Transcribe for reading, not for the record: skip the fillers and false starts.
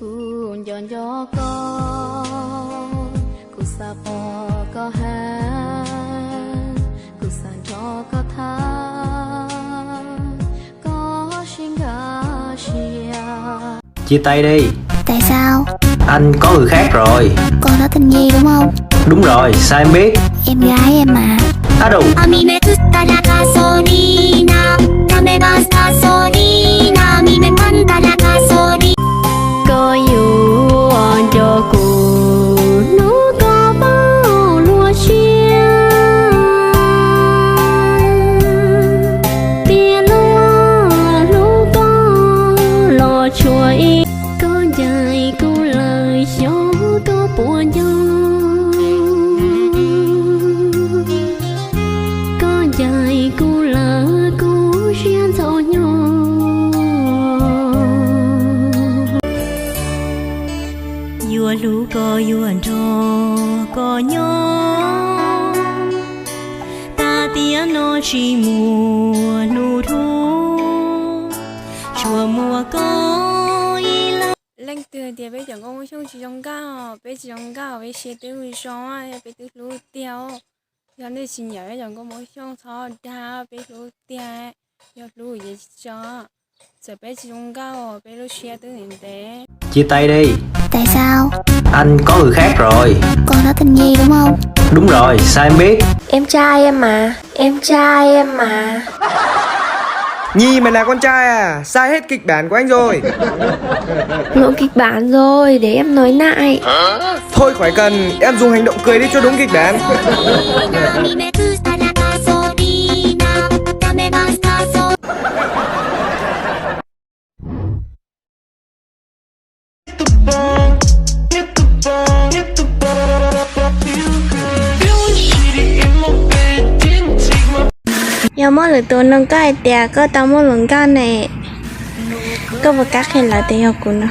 Ku nyon có ku sa po có ha ku san cho có tha có sinh ga xia. Chia tay đi. Tại sao? Anh có người khác rồi. Con đó tên Nhi đúng không? Đúng rồi, sao em biết? Em gái em mà. Á đủ. Có yêu cho cô nó có bao lúa chia tia lúa có lò chuối có dài câu lời gió có bùa gió có dài câu lời cô duyên dấu nhau. Yua lu có yuan cho có nhỏ ta tiếng nó chỉ mùa nụ thu chùa mùa có y la lên từ thì bây giờ con không chỉ trồng cao với xe từ người sống á bây từ lúa tiêu giờ này xin nhớ bây giờ con muốn trồng thọ đa bây lúa tiêu giờ lúa gì cho giờ bây trồng cao bây lúa xe từ người té. Chia tay đi. Tại sao? Anh có người khác rồi. Con đó tên Nhi đúng không? Đúng rồi, sao em biết? Em trai em mà. Em trai em mà. Nhi mày là con trai à? Sai hết kịch bản của anh rồi. Lỗi kịch bản rồi, để em nói lại. Thôi khỏi cần, em dùng hành động cười đi cho đúng kịch bản. Giờ mỗi lần tôi nâng cái tiền có tao mỗi lần cái này có một cách hay là tiền học của nó.